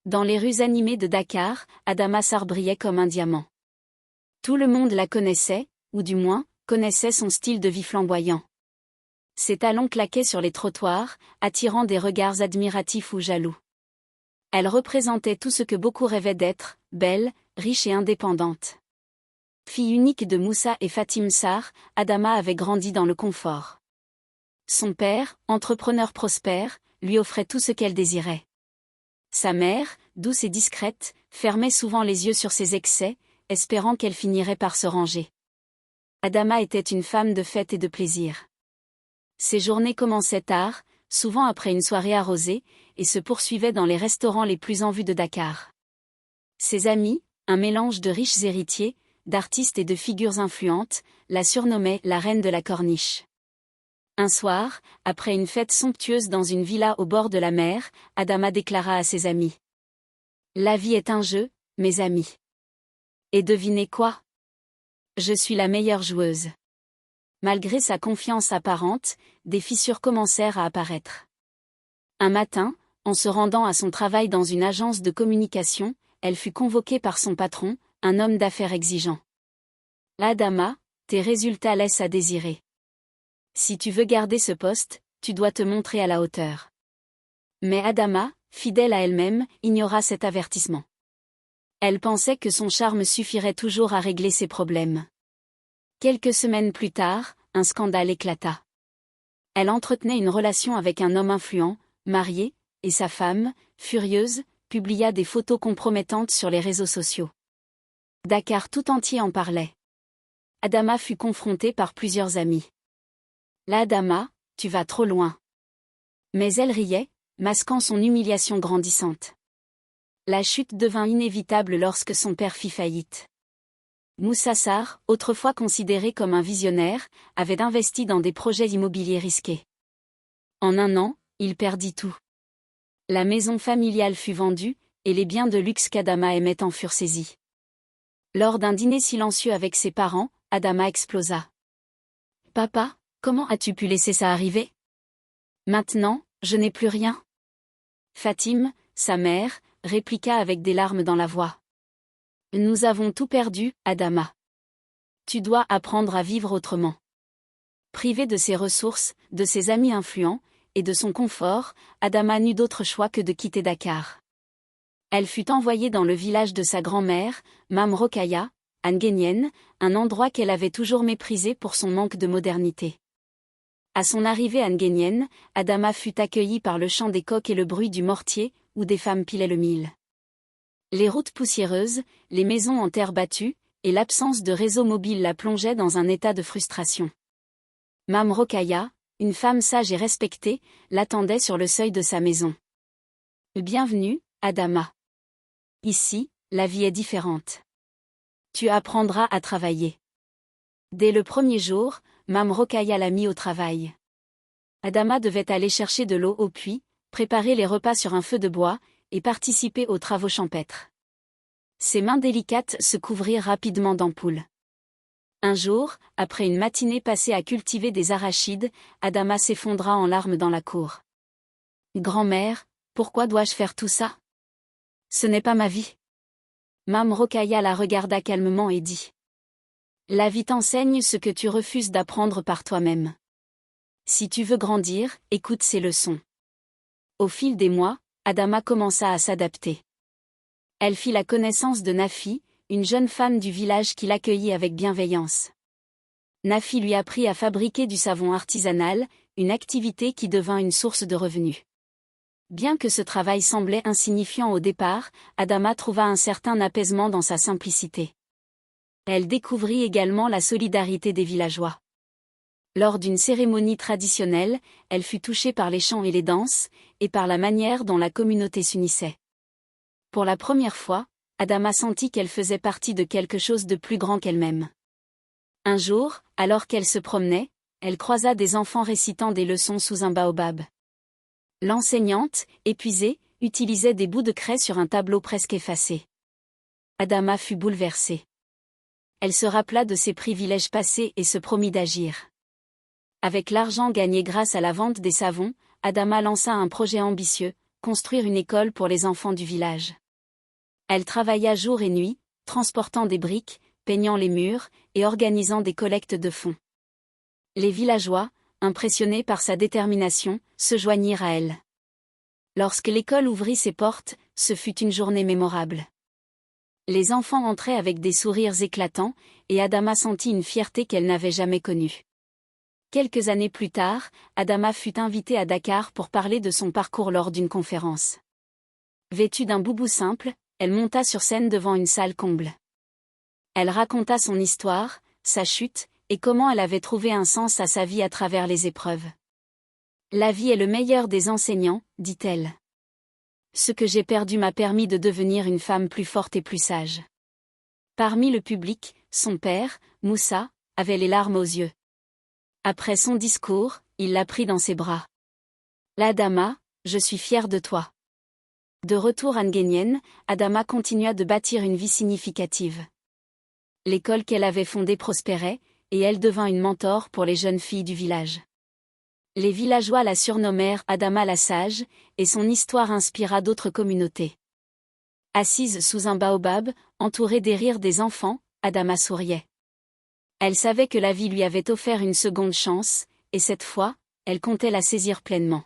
Dans les rues animées de Dakar, Adama Sarr brillait comme un diamant. Tout le monde la connaissait, ou du moins, connaissait son style de vie flamboyant. Ses talons claquaient sur les trottoirs, attirant des regards admiratifs ou jaloux. Elle représentait tout ce que beaucoup rêvaient d'être, belle, riche et indépendante. Fille unique de Moussa et Fatim Sarr, Adama avait grandi dans le confort. Son père, entrepreneur prospère, lui offrait tout ce qu'elle désirait. Sa mère, douce et discrète, fermait souvent les yeux sur ses excès, espérant qu'elle finirait par se ranger. Adama était une femme de fête et de plaisir. Ses journées commençaient tard, souvent après une soirée arrosée, et se poursuivaient dans les restaurants les plus en vue de Dakar. Ses amis, un mélange de riches héritiers, d'artistes et de figures influentes, la surnommaient la reine de la corniche. Un soir, après une fête somptueuse dans une villa au bord de la mer, Adama déclara à ses amis: « La vie est un jeu, mes amis. Et devinez quoi? Je suis la meilleure joueuse. » Malgré sa confiance apparente, des fissures commencèrent à apparaître. Un matin, en se rendant à son travail dans une agence de communication, elle fut convoquée par son patron, un homme d'affaires exigeant. « Adama, tes résultats laissent à désirer. Si tu veux garder ce poste, tu dois te montrer à la hauteur. » Mais Adama, fidèle à elle-même, ignora cet avertissement. Elle pensait que son charme suffirait toujours à régler ses problèmes. Quelques semaines plus tard, un scandale éclata. Elle entretenait une relation avec un homme influent, marié, et sa femme, furieuse, publia des photos compromettantes sur les réseaux sociaux. Dakar tout entier en parlait. Adama fut confrontée par plusieurs amis. « Adama, tu vas trop loin. » Mais elle riait, masquant son humiliation grandissante. La chute devint inévitable lorsque son père fit faillite. Moussa Sarr, autrefois considéré comme un visionnaire, avait investi dans des projets immobiliers risqués. En un an, il perdit tout. La maison familiale fut vendue, et les biens de luxe qu'Adama aimait en furent saisis. Lors d'un dîner silencieux avec ses parents, Adama explosa. « Papa, comment as-tu pu laisser ça arriver? Maintenant, je n'ai plus rien. » Fatim, sa mère, répliqua avec des larmes dans la voix. « Nous avons tout perdu, Adama. Tu dois apprendre à vivre autrement. » Privée de ses ressources, de ses amis influents, et de son confort, Adama n'eut d'autre choix que de quitter Dakar. Elle fut envoyée dans le village de sa grand-mère, Mam Rokhaya, à Ngueniène, un endroit qu'elle avait toujours méprisé pour son manque de modernité. À son arrivée à Ngueniène, Adama fut accueillie par le chant des coqs et le bruit du mortier, où des femmes pilaient le mil. Les routes poussiéreuses, les maisons en terre battue, et l'absence de réseau mobile la plongeaient dans un état de frustration. Mam Rokhaya, une femme sage et respectée, l'attendait sur le seuil de sa maison. « Bienvenue, Adama. Ici, la vie est différente. Tu apprendras à travailler. » Dès le premier jour, Mam Rokhaya l'a mis au travail. Adama devait aller chercher de l'eau au puits, préparer les repas sur un feu de bois, et participer aux travaux champêtres. Ses mains délicates se couvrirent rapidement d'ampoules. Un jour, après une matinée passée à cultiver des arachides, Adama s'effondra en larmes dans la cour. « Grand-mère, pourquoi dois-je faire tout ça? Ce n'est pas ma vie. » Mam Rokhaya la regarda calmement et dit: « La vie t'enseigne ce que tu refuses d'apprendre par toi-même. Si tu veux grandir, écoute ces leçons. » Au fil des mois, Adama commença à s'adapter. Elle fit la connaissance de Nafi, une jeune femme du village qui l'accueillit avec bienveillance. Nafi lui apprit à fabriquer du savon artisanal, une activité qui devint une source de revenus. Bien que ce travail semblait insignifiant au départ, Adama trouva un certain apaisement dans sa simplicité. Elle découvrit également la solidarité des villageois. Lors d'une cérémonie traditionnelle, elle fut touchée par les chants et les danses, et par la manière dont la communauté s'unissait. Pour la première fois, Adama sentit qu'elle faisait partie de quelque chose de plus grand qu'elle-même. Un jour, alors qu'elle se promenait, elle croisa des enfants récitant des leçons sous un baobab. L'enseignante, épuisée, utilisait des bouts de craie sur un tableau presque effacé. Adama fut bouleversée. Elle se rappela de ses privilèges passés et se promit d'agir. Avec l'argent gagné grâce à la vente des savons, Adama lança un projet ambitieux, construire une école pour les enfants du village. Elle travailla jour et nuit, transportant des briques, peignant les murs, et organisant des collectes de fonds. Les villageois, impressionnés par sa détermination, se joignirent à elle. Lorsque l'école ouvrit ses portes, ce fut une journée mémorable. Les enfants entraient avec des sourires éclatants, et Adama sentit une fierté qu'elle n'avait jamais connue. Quelques années plus tard, Adama fut invitée à Dakar pour parler de son parcours lors d'une conférence. Vêtue d'un boubou simple, elle monta sur scène devant une salle comble. Elle raconta son histoire, sa chute, et comment elle avait trouvé un sens à sa vie à travers les épreuves. La vie est le meilleur des enseignants, dit-elle. Ce que j'ai perdu m'a permis de devenir une femme plus forte et plus sage. Parmi le public, son père, Moussa, avait les larmes aux yeux. Après son discours, il la prit dans ses bras. Adama, je suis fier de toi. De retour à Nguéniène, Adama continua de bâtir une vie significative. L'école qu'elle avait fondée prospérait, et elle devint une mentor pour les jeunes filles du village. Les villageois la surnommèrent Adama la Sage, et son histoire inspira d'autres communautés. Assise sous un baobab, entourée des rires des enfants, Adama souriait. Elle savait que la vie lui avait offert une seconde chance, et cette fois, elle comptait la saisir pleinement.